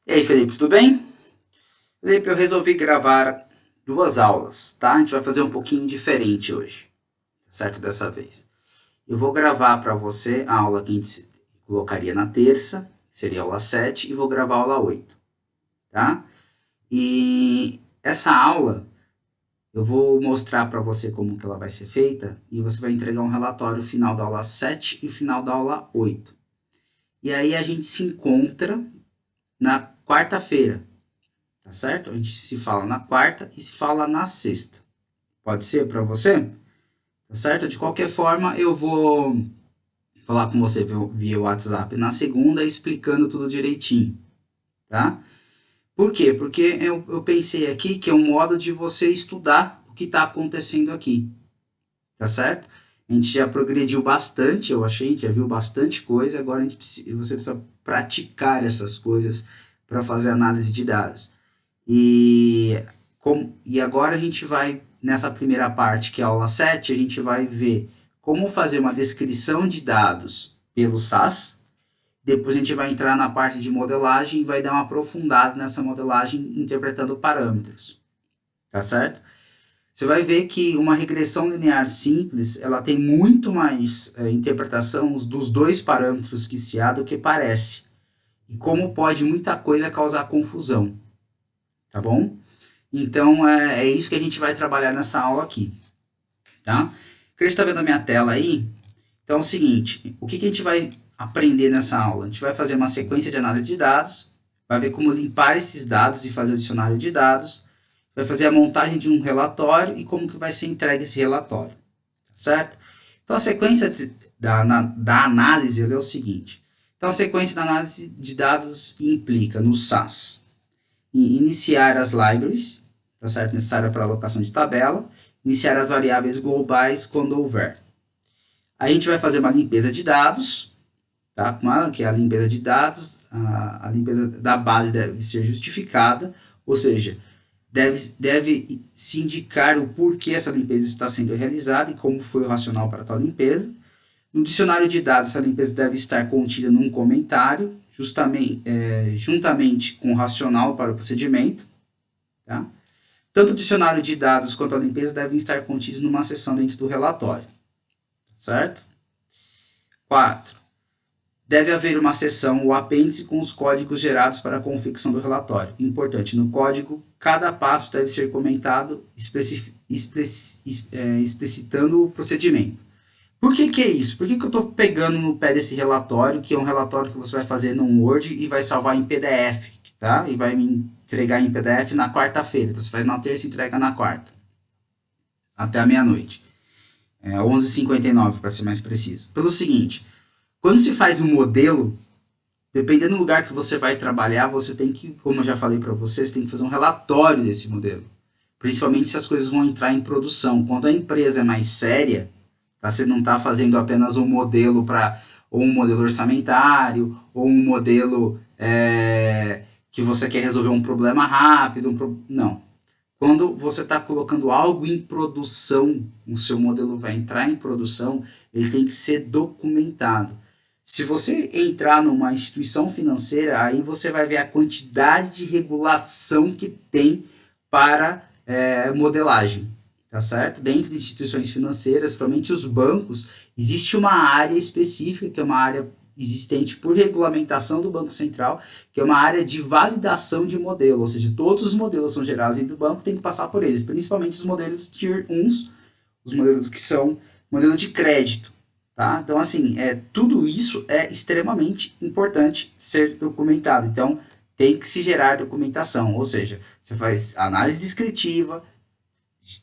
E aí, Felipe, tudo bem? Felipe, eu resolvi gravar duas aulas, tá? A gente vai fazer um pouquinho diferente hoje, certo? Dessa vez. Eu vou gravar para você a aula que a gente colocaria na terça, seria a aula 7, e vou gravar a aula 8, tá? E essa aula eu vou mostrar para você como que ela vai ser feita e você vai entregar um relatório final da aula 7 e final da aula 8. E aí a gente se encontra na quarta-feira, tá certo? A gente se fala na quarta e se fala na sexta. Pode ser para você? Tá certo? De qualquer forma, eu vou falar com você via WhatsApp na segunda, explicando tudo direitinho, tá? Por quê? Porque eu pensei aqui que é um modo de você estudar o que está acontecendo aqui, tá certo? A gente já progrediu bastante, eu achei, a gente já viu bastante coisa, agora você precisa praticar essas coisas para fazer análise de dados. E, e agora a gente vai, nessa primeira parte, que é a aula 7, a gente vai ver como fazer uma descrição de dados pelo SAS. Depois a gente vai entrar na parte de modelagem e vai dar uma aprofundada nessa modelagem interpretando parâmetros. Tá certo? Você vai ver que uma regressão linear simples ela tem muito mais interpretação dos dois parâmetros que se há do que parece. E como pode muita coisa causar confusão. Tá bom? Então, é isso que a gente vai trabalhar nessa aula aqui, tá? Você está vendo a minha tela aí? Então, é o seguinte, o que a gente vai aprender nessa aula? A gente vai fazer uma sequência de análise de dados, vai ver como limpar esses dados e fazer o dicionário de dados, vai fazer a montagem de um relatório e como que vai ser entregue esse relatório, certo? Então, a sequência da análise é o seguinte. Então, a sequência da análise de dados implica no SAS, em iniciar as libraries, tá certo? Necessária para alocação de tabela, iniciar as variáveis globais quando houver. Aí a gente vai fazer uma limpeza de dados, tá? Que é a limpeza de dados, a limpeza da base deve ser justificada, ou seja, deve se indicar o porquê essa limpeza está sendo realizada e como foi o racional para tal limpeza. No dicionário de dados, essa limpeza deve estar contida num comentário, juntamente com o racional para o procedimento. Tá? Tanto o dicionário de dados quanto a limpeza devem estar contidos numa seção dentro do relatório. Certo? 4. Deve haver uma seção ou apêndice com os códigos gerados para a confecção do relatório. Importante, no código, cada passo deve ser comentado, explicitando o procedimento. Por que é isso? Por que eu estou pegando no pé desse relatório, que é um relatório que você vai fazer no Word e vai salvar em PDF, tá? E vai me entregar em PDF na quarta-feira. Então você faz na terça e entrega na quarta, até a meia-noite. 11h59, para ser mais preciso. Pelo seguinte, quando se faz um modelo, dependendo do lugar que você vai trabalhar, você tem que, como eu já falei para você, você tem que fazer um relatório desse modelo. Principalmente se as coisas vão entrar em produção. Quando a empresa é mais séria, tá? Você não está fazendo apenas um modelo para ou um modelo orçamentário, ou um modelo que você quer resolver um problema rápido. Não. Quando você está colocando algo em produção, o seu modelo vai entrar em produção, ele tem que ser documentado. Se você entrar numa instituição financeira, aí você vai ver a quantidade de regulação que tem para modelagem, tá certo? Dentro de instituições financeiras, principalmente os bancos, existe uma área específica, que é uma área existente por regulamentação do Banco Central, que é uma área de validação de modelo, ou seja, todos os modelos são gerados dentro do banco, tem que passar por eles, principalmente os modelos Tier 1, os modelos que são modelo de crédito. Tá? Então, assim, tudo isso é extremamente importante ser documentado. Então, tem que se gerar documentação, ou seja, você faz análise descritiva,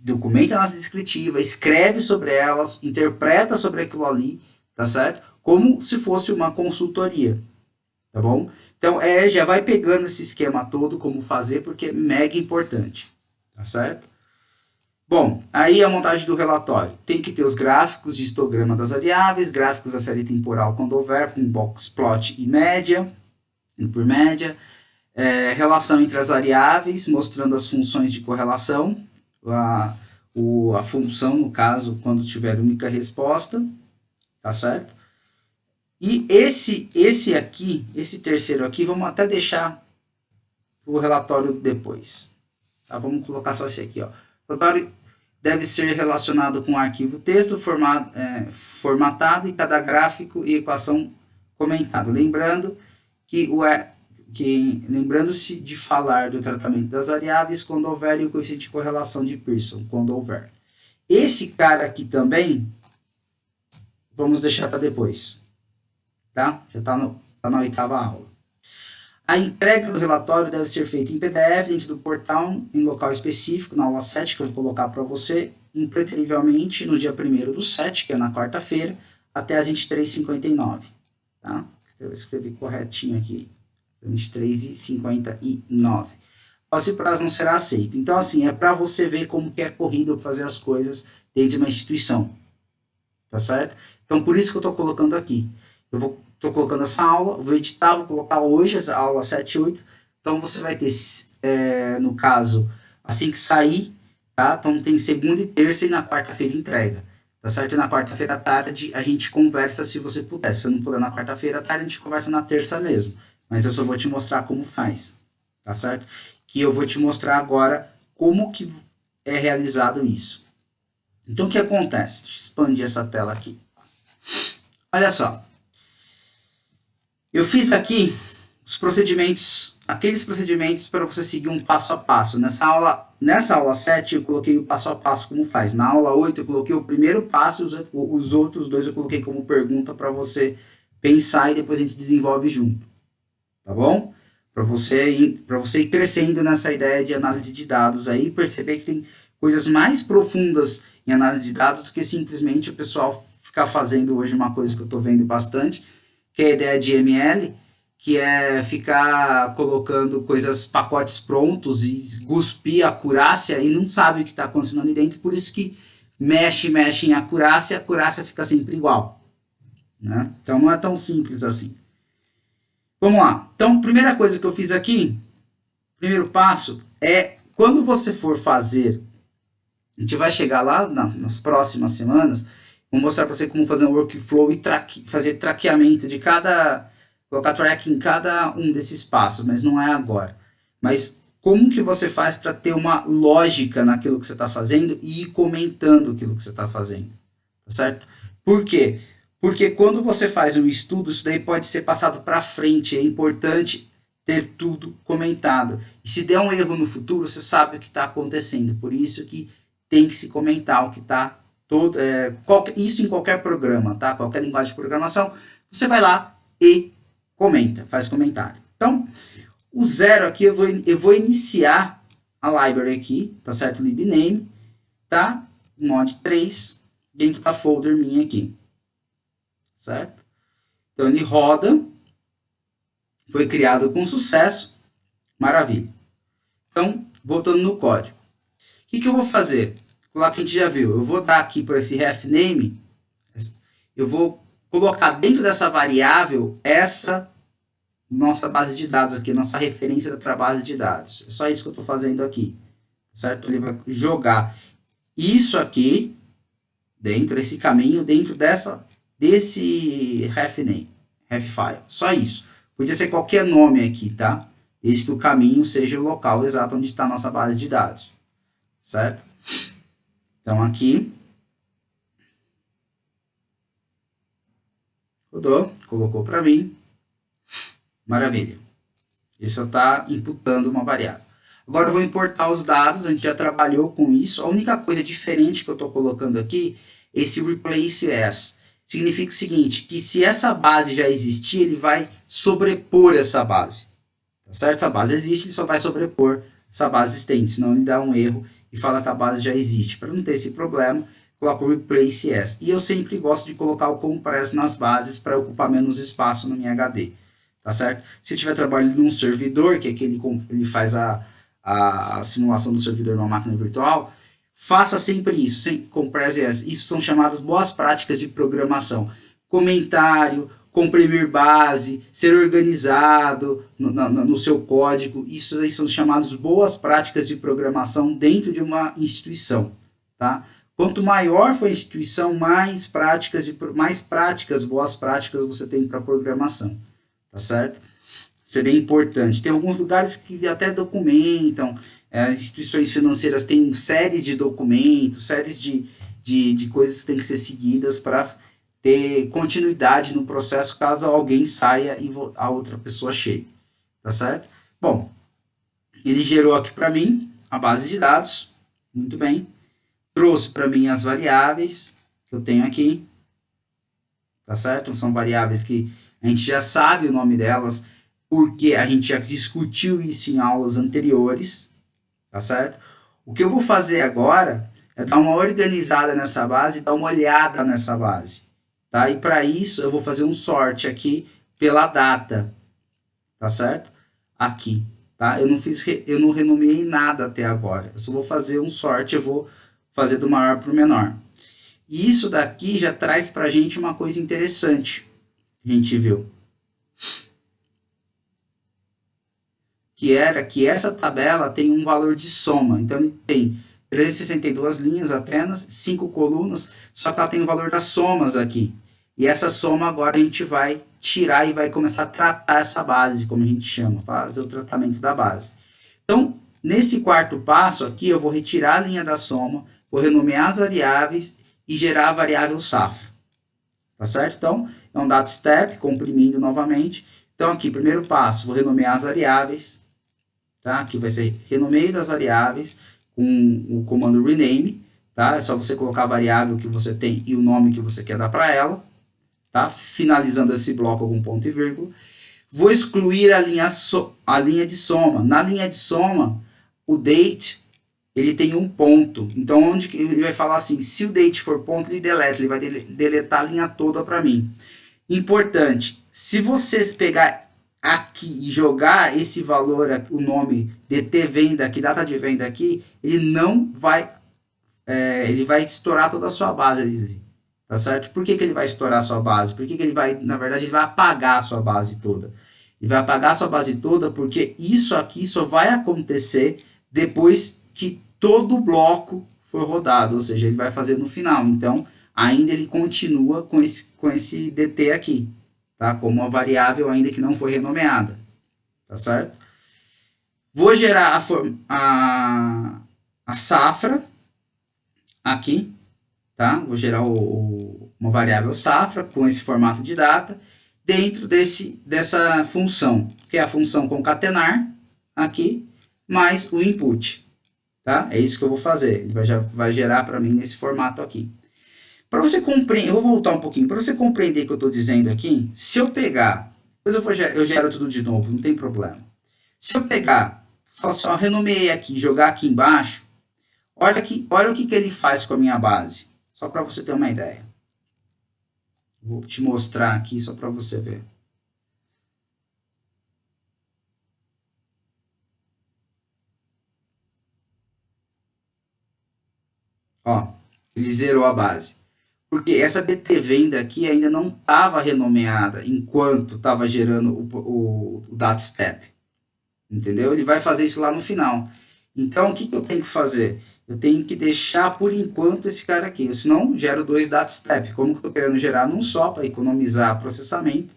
documenta a análise descritiva, escreve sobre elas, interpreta sobre aquilo ali, tá certo? Como se fosse uma consultoria, tá bom? Então, já vai pegando esse esquema todo, como fazer, porque é mega importante, tá certo? Bom, aí a montagem do relatório. Tem que ter os gráficos de histograma das variáveis, gráficos da série temporal quando houver, com box plot e média, e por média, relação entre as variáveis, mostrando as funções de correlação, a função, no caso, quando tiver única resposta, tá certo? E esse aqui, esse terceiro aqui, vamos até deixar o relatório depois. Tá? Vamos colocar só esse aqui. Ó. O relatório deve ser relacionado com o arquivo texto formatado e cada gráfico e equação comentado. Lembrando lembrando-se de falar do tratamento das variáveis quando houver e o coeficiente de correlação de Pearson, quando houver. Esse cara aqui também, vamos deixar para depois, tá? Já está na 8ª aula. A entrega do relatório deve ser feita em PDF, dentro do portal, em local específico, na aula 7, que eu vou colocar para você, impreterivelmente, no dia 1º/7, que é na quarta-feira, até as 23h59, tá? Eu escrevi corretinho aqui, 23h59. Esse prazo não será aceito. Então, assim, é para você ver como que é corrido fazer as coisas dentro de uma instituição, tá certo? Então, por isso que eu estou colocando aqui. Estou colocando essa aula, vou editar, vou colocar hoje a aula 7 e 8. Então, você vai ter, no caso, assim que sair, tá? Então, tem segunda e terça e na quarta-feira entrega, tá certo? E na quarta-feira à tarde a gente conversa se você puder. Se eu não puder na quarta-feira à tarde, a gente conversa na terça mesmo. Mas eu só vou te mostrar como faz, tá certo? Que eu vou te mostrar agora como que é realizado isso. Então, o que acontece? Deixa eu expandir essa tela aqui. Olha só. Eu fiz aqui os procedimentos, aqueles procedimentos para você seguir um passo a passo. Nessa aula 7 eu coloquei o passo a passo como faz. Na aula 8 eu coloquei o primeiro passo e os outros dois eu coloquei como pergunta para você pensar e depois a gente desenvolve junto. Tá bom? Para você ir crescendo nessa ideia de análise de dados aí, perceber que tem coisas mais profundas em análise de dados do que simplesmente o pessoal ficar fazendo hoje uma coisa que eu estou vendo bastante, que é a ideia de ML, que é ficar colocando pacotes prontos e cuspir a acurácia e não sabe o que está acontecendo ali dentro, por isso que mexe em acurácia, a acurácia fica sempre igual, né? Então não é tão simples assim. Vamos lá. Então, primeira coisa que eu fiz aqui, primeiro passo, é quando você for fazer, a gente vai chegar lá nas próximas semanas, vou mostrar para você como fazer um workflow e fazer traqueamento de colocar track em cada um desses passos, mas não é agora. Mas como que você faz para ter uma lógica naquilo que você está fazendo e ir comentando aquilo que você está fazendo, tá certo? Por quê? Porque quando você faz um estudo, isso daí pode ser passado para frente, é importante ter tudo comentado. E se der um erro no futuro, você sabe o que está acontecendo, por isso que tem que se comentar o que está isso em qualquer programa, tá? Qualquer linguagem de programação, você vai lá e comenta, faz comentário. Então, o 0 aqui eu vou iniciar a library aqui, tá certo? Libname, tá? Mod 3, dentro da folder minha aqui, certo? Então, ele roda, foi criado com sucesso, maravilha. Então, voltando no código. O que eu vou fazer? Lá que a gente já viu, eu vou dar aqui para esse refname, eu vou colocar dentro dessa variável essa nossa base de dados aqui, nossa referência para a base de dados. É só isso que eu estou fazendo aqui, certo? Ele vai jogar isso aqui dentro desse caminho, dentro desse refname, refile. Só isso. Podia ser qualquer nome aqui, tá? Desde que o caminho seja o local exato onde está a nossa base de dados, certo? Então, aqui, rodou, colocou para mim, maravilha. Ele só está imputando uma variável. Agora eu vou importar os dados, a gente já trabalhou com isso. A única coisa diferente que eu estou colocando aqui, esse replace as, significa o seguinte, que se essa base já existir, ele vai sobrepor essa base. Tá certo? Essa base existe, ele só vai sobrepor essa base existente, senão ele dá um erro e fala que a base já existe. Para não ter esse problema, coloco o replace as. E eu sempre gosto de colocar o compress nas bases para ocupar menos espaço no meu HD. Tá certo? Se estiver trabalhando num servidor, que é que ele faz a simulação do servidor numa máquina virtual, faça sempre isso, sempre compress as. Isso são chamadas boas práticas de programação. Comentário, comprimir base, ser organizado no seu código, isso aí são chamadas boas práticas de programação dentro de uma instituição, tá? Quanto maior for a instituição, mais práticas, boas práticas você tem para programação, tá certo? Isso é bem importante. Tem alguns lugares que até documentam, as instituições financeiras têm séries de documentos, séries de coisas que têm que ser seguidas para ter continuidade no processo caso alguém saia e a outra pessoa chegue. Tá certo? Bom, ele gerou aqui para mim a base de dados. Muito bem. Trouxe para mim as variáveis que eu tenho aqui. Tá certo? São variáveis que a gente já sabe o nome delas, porque a gente já discutiu isso em aulas anteriores. Tá certo? O que eu vou fazer agora é dar uma organizada nessa base e dar uma olhada nessa base. Tá? E para isso eu vou fazer um sort aqui pela data. Tá certo? Aqui. Tá? Eu não renomeei nada até agora. Eu só vou fazer um sort, eu vou fazer do maior para o menor. E isso daqui já traz para a gente uma coisa interessante. A gente viu. Que era que essa tabela tem um valor de soma. Então, ele tem 362 linhas apenas, 5 colunas, só que ela tem o valor das somas aqui. E essa soma agora a gente vai tirar e vai começar a tratar essa base, como a gente chama, fazer o tratamento da base. Então, nesse quarto passo aqui, eu vou retirar a linha da soma, vou renomear as variáveis e gerar a variável safra. Tá certo? Então, é um data step, comprimindo novamente. Então, aqui, primeiro passo, vou renomear as variáveis. Tá? Aqui vai ser renomeio das variáveis com o comando rename. Tá? É só você colocar a variável que você tem e o nome que você quer dar para ela. Tá? Finalizando esse bloco com ponto e vírgula. Vou excluir a linha de soma. Na linha de soma, o date ele tem um ponto. Então, onde que ele vai falar assim, se o date for ponto, ele deleta. Ele vai deletar a linha toda para mim. Importante, se vocês pegar aqui e jogar esse valor, o nome DT venda aqui, data de venda aqui, ele não vai, ele vai estourar toda a sua base, tá certo? Por que ele vai estourar a sua base? Por que ele vai, na verdade, ele vai apagar a sua base toda? Ele vai apagar a sua base toda porque isso aqui só vai acontecer depois que todo o bloco for rodado, ou seja, ele vai fazer no final. Então, ainda ele continua com esse DT aqui, tá? Como uma variável ainda que não foi renomeada, tá certo? Vou gerar a safra aqui, tá? Vou gerar uma variável safra com esse formato de data dentro dessa função, que é a função concatenar aqui, mais o input, tá? É isso que eu vou fazer, ele vai gerar para mim nesse formato aqui. Para você compreender, eu vou voltar um pouquinho, para você compreender o que eu estou dizendo aqui, se eu pegar, depois eu gero tudo de novo, não tem problema. Se eu pegar, falar assim, ó, renomeei aqui, jogar aqui embaixo, olha o que ele faz com a minha base, só para você ter uma ideia. Vou te mostrar aqui só para você ver. Ó, ele zerou a base. Porque essa DT venda aqui ainda não estava renomeada enquanto estava gerando o data step. Entendeu? Ele vai fazer isso lá no final. Então, o que eu tenho que fazer? Eu tenho que deixar por enquanto esse cara aqui. Senão, gero 2 data step. Como eu estou querendo gerar num só para economizar processamento.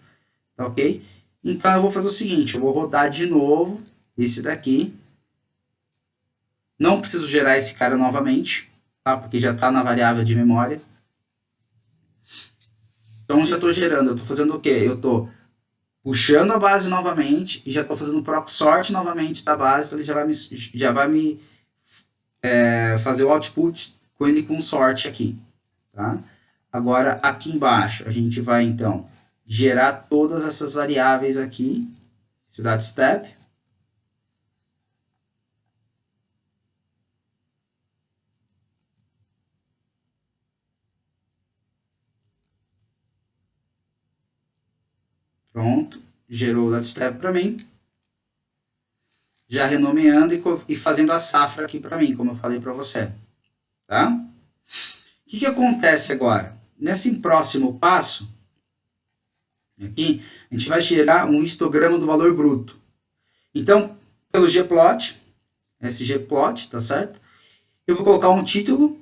Tá ok? Então, eu vou fazer o seguinte. Eu vou rodar de novo esse daqui. Não preciso gerar esse cara novamente. Tá? Porque já está na variável de memória. Então, já estou gerando. Eu estou fazendo o quê? Eu estou puxando a base novamente e já estou fazendo o proc sort novamente da base. Então, ele já vai me fazer o output com ele com sort aqui. Tá? Agora, aqui embaixo, a gente vai, então, gerar todas essas variáveis aqui. Esse data step. Pronto, gerou o data step para mim. Já renomeando e fazendo a safra aqui para mim, como eu falei para você. Tá? O que acontece agora? Nesse próximo passo, aqui, a gente vai gerar um histograma do valor bruto. Então, pelo gplot, sgplot, tá certo? Eu vou colocar um título,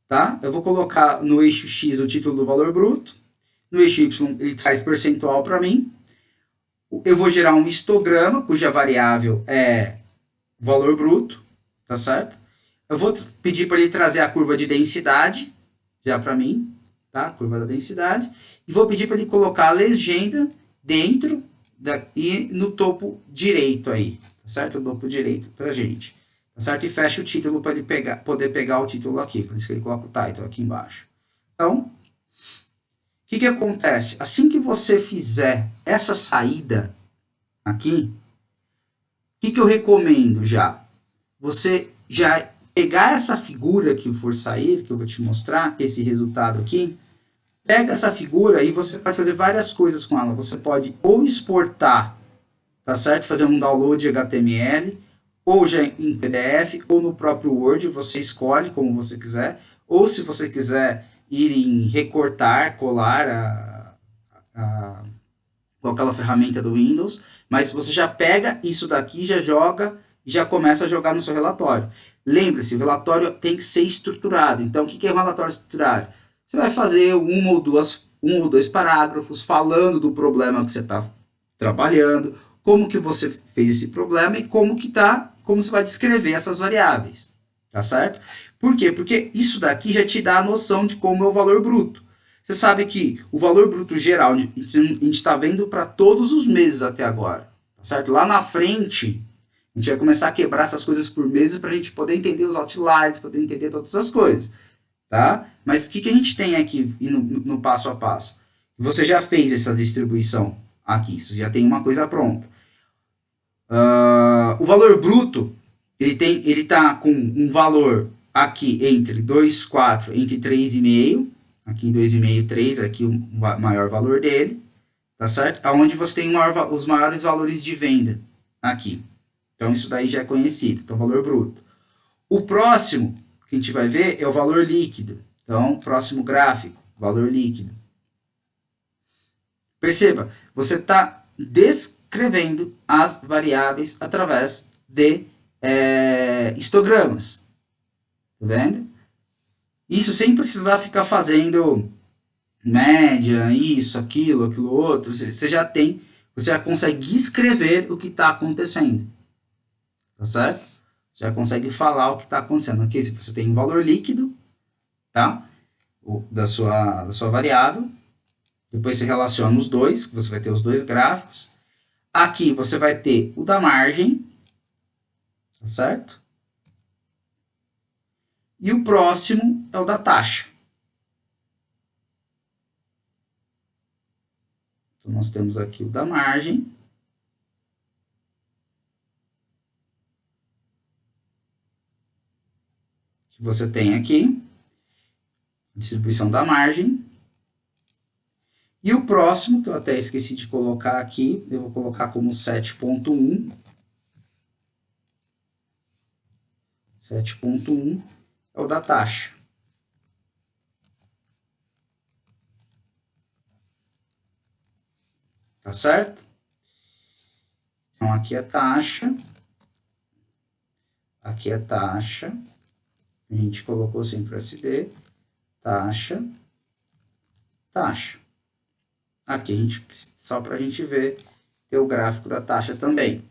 tá? Eu vou colocar no eixo X o título do valor bruto. No eixo Y ele traz percentual para mim. Eu vou gerar um histograma, cuja variável é o valor bruto, tá certo? Eu vou pedir para ele trazer a curva de densidade, já para mim, tá? Curva da densidade. E vou pedir para ele colocar a legenda dentro e no topo direito aí, tá certo? O topo direito pra gente, tá certo? E fecha o título para ele poder pegar o título aqui, por isso que ele coloca o title aqui embaixo. Então, o que acontece? Assim que você fizer essa saída aqui, o que eu recomendo já? Você já pegar essa figura que for sair, que eu vou te mostrar, esse resultado aqui, pega essa figura e você pode fazer várias coisas com ela. Você pode ou exportar, tá certo? Fazer um download de HTML, ou já em PDF, ou no próprio Word, você escolhe como você quiser. Ou se você quiser ir em recortar, colar com aquela ferramenta do Windows, mas você já pega isso daqui, já joga e já começa a jogar no seu relatório. Lembre-se, o relatório tem que ser estruturado. Então, o que é um relatório estruturado? Você vai fazer um ou dois parágrafos falando do problema que você está trabalhando, como que você fez esse problema e como você vai descrever essas variáveis, tá certo? Por quê? Porque isso daqui já te dá a noção de como é o valor bruto. Você sabe que o valor bruto geral, a gente está vendo para todos os meses até agora, tá certo? Lá na frente, a gente vai começar a quebrar essas coisas por meses para a gente poder entender os outliers, poder entender todas essas coisas, tá? Mas o que a gente tem aqui no passo a passo? Você já fez essa distribuição aqui, você já tem uma coisa pronta. O valor bruto, ele está com um valor aqui entre 2, 4, entre 3,5, aqui 2,5, 3, aqui o maior valor dele, tá certo? Aonde você tem os maiores valores de venda, aqui. Então, isso daí já é conhecido, então, valor bruto. O próximo que a gente vai ver é o valor líquido. Então, próximo gráfico, valor líquido. Perceba, você está descrevendo as variáveis através de histogramas. Tá vendo? Isso sem precisar ficar fazendo média, isso, aquilo outro. Você já consegue escrever o que está acontecendo. Tá certo? Você já consegue falar o que está acontecendo. Aqui você tem um valor líquido, tá? Da sua variável. Depois você relaciona os dois, você vai ter os dois gráficos. Aqui você vai ter o da margem, tá certo? E o próximo é o da taxa. Então, nós temos aqui o da margem. Que você tem aqui. Distribuição da margem. E o próximo, que eu até esqueci de colocar aqui, eu vou colocar como 7.1. 7.1 é o da taxa. Tá certo? Então, aqui é taxa. Aqui é taxa. A gente colocou sempre SD. Taxa. Taxa. Aqui a gente, só para a gente ver, ter o gráfico da taxa também.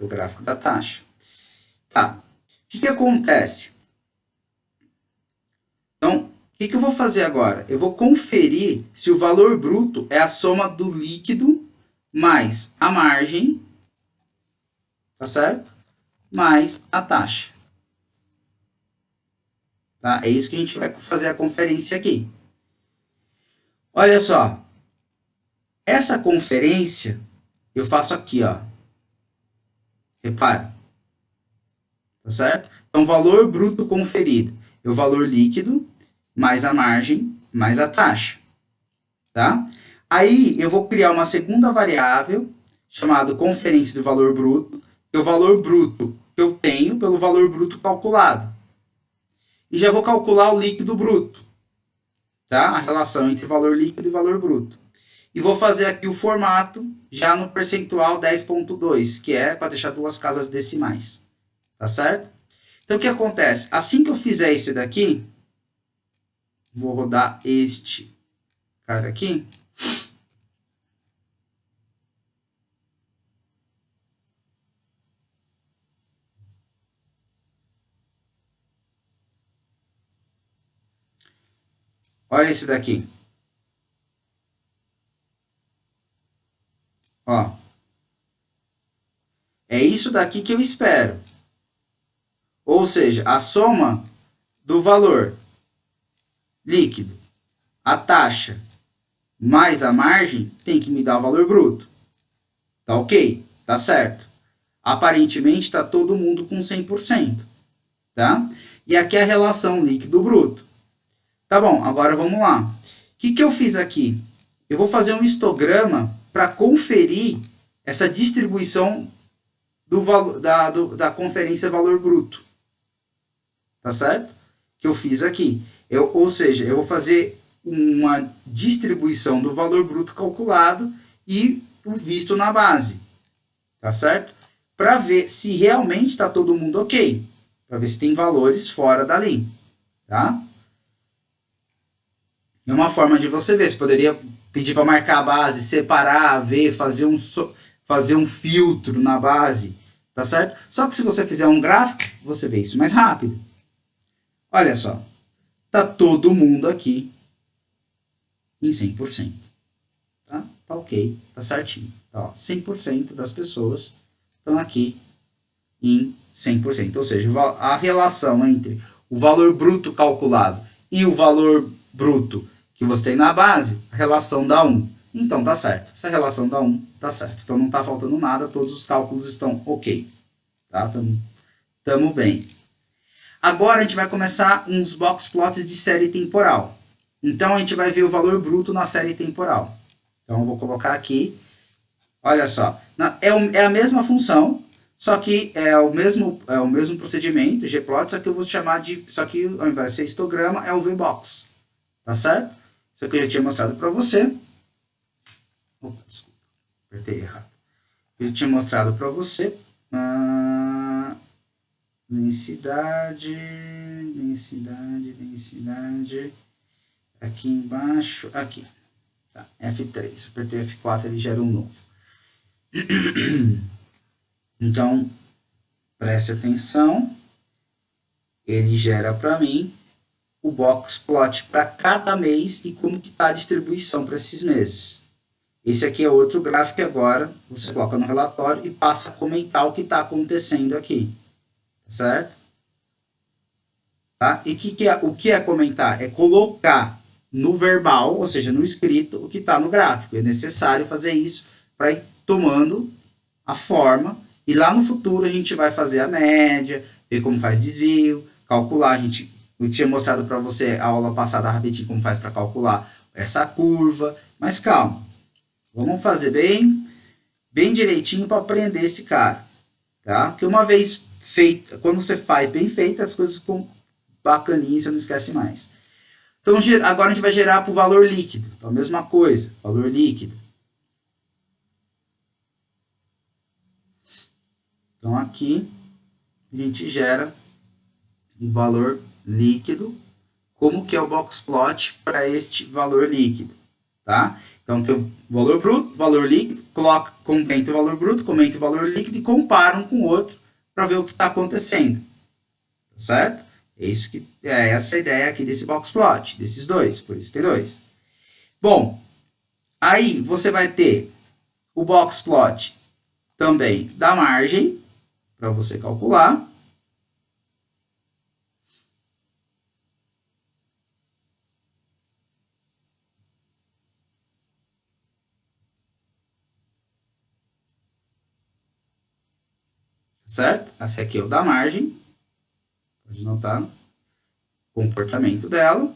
O gráfico da taxa. Tá. O que acontece? Então, o que eu vou fazer agora? Eu vou conferir se o valor bruto é a soma do líquido mais a margem, tá certo? Mais a taxa. Tá? É isso que a gente vai fazer a conferência aqui. Olha só. Essa conferência eu faço aqui, ó. Repara. Tá certo? Então, valor bruto conferido é o valor líquido mais a margem mais a taxa. Tá? Aí, eu vou criar uma segunda variável chamada conferência do valor bruto, que é o valor bruto que eu tenho pelo valor bruto calculado. E já vou calcular o líquido bruto. Tá? A relação entre valor líquido e valor bruto. E vou fazer aqui o formato já no percentual 10.2, que é para deixar duas casas decimais. Tá certo? Então, o que acontece? Assim que eu fizer esse daqui, vou rodar este cara aqui. Olha esse daqui. Ó. É isso daqui que eu espero. Ou seja, a soma do valor líquido, a taxa, mais a margem, tem que me dar o valor bruto. Tá ok? Tá certo. Aparentemente está todo mundo com 100%. Tá? E aqui é a relação líquido-bruto. Tá bom, agora vamos lá. O que eu fiz aqui? Eu vou fazer um histograma para conferir essa distribuição da conferência valor bruto. Tá certo? Que eu fiz aqui. Ou seja, eu vou fazer uma distribuição do valor bruto calculado e o visto na base. Tá certo? Para ver se realmente está todo mundo ok. Para ver se tem valores fora dali. Tá? É uma forma de você ver. Você poderia pedir para marcar a base, separar, ver, fazer um filtro na base. Tá certo? Só que se você fizer um gráfico, você vê isso mais rápido. Olha só. Tá todo mundo aqui em 100%. Tá? Tá ok, tá certinho. Tá, ó, 100% das pessoas estão aqui em 100%. Ou seja, a relação entre o valor bruto calculado e o valor bruto que você tem na base, a relação dá 1. Então tá certo. Essa relação dá 1, tá certo. Então não tá faltando nada, todos os cálculos estão ok. Tá? Tamo bem. Agora a gente vai começar uns box plots de série temporal. Então a gente vai ver o valor bruto na série temporal. Então eu vou colocar aqui, olha só, é a mesma função, só que é o mesmo procedimento, gplot, só que eu vou chamar só que ao invés de ser histograma, é o vbox, tá certo? Isso aqui eu já tinha mostrado para você. Opa, desculpa, apertei errado. Eu já tinha mostrado para você. Densidade. Aqui embaixo, aqui. Tá, F3. Apertei F4, ele gera um novo. Então, preste atenção. Ele gera para mim o box plot para cada mês e como que está a distribuição para esses meses. Esse aqui é outro gráfico agora você coloca no relatório e passa a comentar o que está acontecendo aqui. Certo? Tá? E o que é comentar? É colocar no verbal, ou seja, no escrito, o que está no gráfico. É necessário fazer isso para ir tomando a forma e lá no futuro a gente vai fazer a média, ver como faz desvio, calcular. Eu tinha mostrado para você a aula passada rapidinho como faz para calcular essa curva, mas calma, vamos fazer bem direitinho para aprender esse cara, tá? Porque uma vez feita, quando você faz bem feita, as coisas ficam bacaninhas, você não esquece mais. Então agora a gente vai gerar para o valor líquido, então a mesma coisa, valor líquido. Então aqui a gente gera um valor líquido, como que é o box plot para este valor líquido, tá? Então tem o valor bruto, valor líquido, comenta o valor bruto, comenta o valor líquido e compara um com o outro para ver o que está acontecendo, tá certo? Essa a ideia aqui desse box plot, desses dois, por isso tem dois. Bom, aí você vai ter o box plot também da margem, para você calcular. Certo? Esse aqui é o da margem. Pode notar o comportamento dela.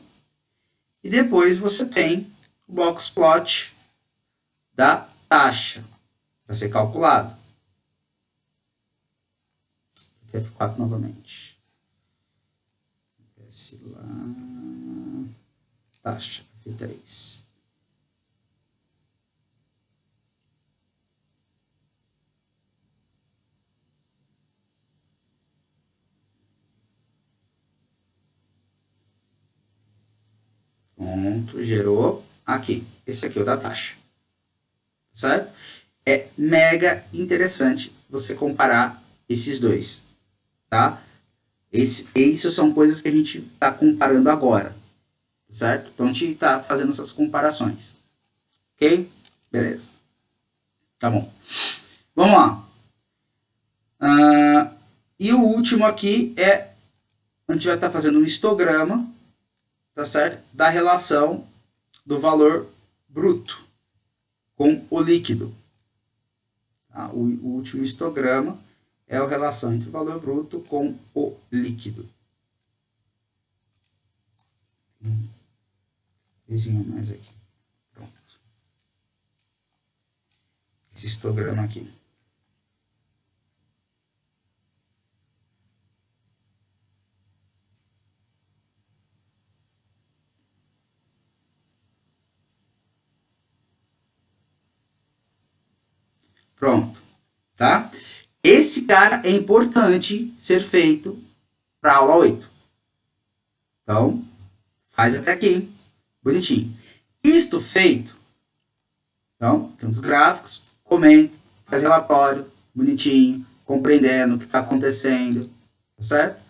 E depois você tem o box plot da taxa para ser calculado. F4 novamente. Desce lá. Taxa, F3. Pronto, gerou aqui. Esse aqui é o da taxa. Certo? É mega interessante você comparar esses dois, tá? Isso são coisas que a gente está comparando agora, certo? Então a gente está fazendo essas comparações, ok? Beleza. Tá bom. Vamos lá. E o último aqui é, a gente vai estar fazendo um histograma, tá certo? Da relação do valor bruto com o líquido. Tá? O último histograma é a relação entre o valor bruto com o líquido. Desenho mais aqui. Pronto. Esse histograma aqui. Pronto, tá? Esse cara é importante ser feito para a aula 8. Então, faz até aqui, bonitinho. Isto feito, então, temos gráficos, comenta, faz relatório, bonitinho, compreendendo o que está acontecendo, tá certo?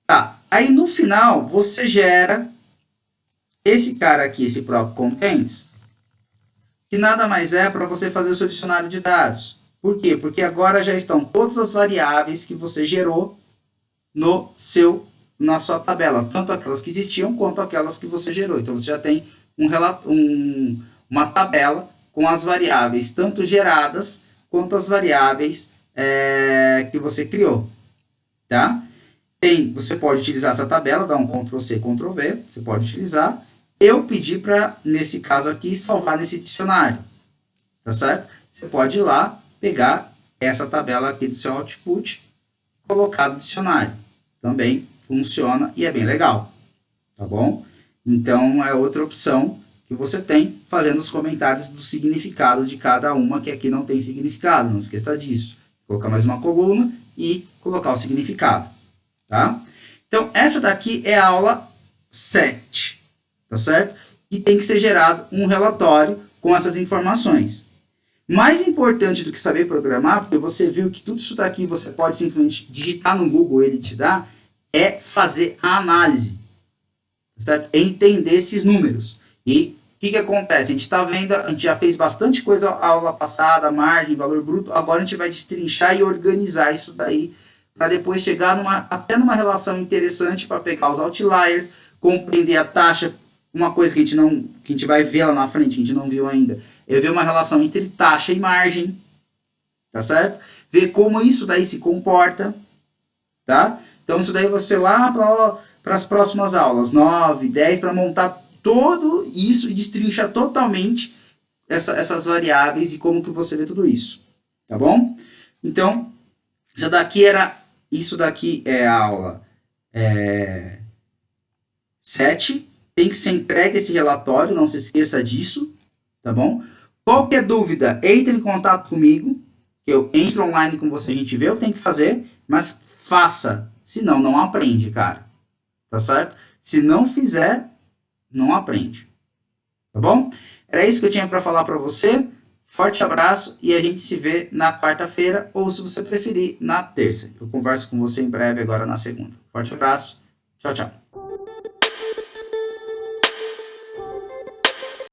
Tá, aí no final, você gera esse cara aqui, esse próprio contents, que nada mais é para você fazer o seu dicionário de dados. Por quê? Porque agora já estão todas as variáveis que você gerou na sua tabela, tanto aquelas que existiam quanto aquelas que você gerou. Então você já tem uma tabela com as variáveis tanto geradas quanto as variáveis que você criou, tá? Você pode utilizar essa tabela, dar um Ctrl+C, Ctrl+V, você pode utilizar. Eu pedi para, nesse caso aqui, salvar nesse dicionário, tá certo? Você pode ir lá, pegar essa tabela aqui do seu output, colocar no dicionário. Também funciona e é bem legal, tá bom? Então, é outra opção que você tem, fazendo os comentários do significado de cada uma, que aqui não tem significado, não esqueça disso. Colocar mais uma coluna e colocar o significado, tá? Então, essa daqui é a aula 7, tá certo? E tem que ser gerado um relatório com essas informações. Mais importante do que saber programar, porque você viu que tudo isso daqui você pode simplesmente digitar no Google, ele te dá, é fazer a análise, certo? É entender esses números. E o que acontece? A gente está vendo, a gente já fez bastante coisa na aula passada, margem, valor bruto, agora a gente vai destrinchar e organizar isso daí, para depois chegar até numa relação interessante para pegar os outliers, compreender a taxa. Uma coisa que a gente vai ver lá na frente, a gente não viu ainda, é ver uma relação entre taxa e margem, tá certo? Ver como isso daí se comporta, tá? Então isso daí você lá para as próximas aulas, 9, 10, para montar todo isso e destrinchar totalmente essas variáveis e como que você vê tudo isso, tá bom? Então, isso daqui é a aula 7. Tem que ser entregue esse relatório, não se esqueça disso, tá bom? Qualquer dúvida, entre em contato comigo, que eu entro online com você, a gente vê o que tem que fazer, mas faça, senão não aprende, cara, tá certo? Se não fizer, não aprende, tá bom? Era isso que eu tinha para falar para você, forte abraço e a gente se vê na quarta-feira, ou se você preferir, na terça. Eu converso com você em breve agora na segunda. Forte abraço, tchau, tchau.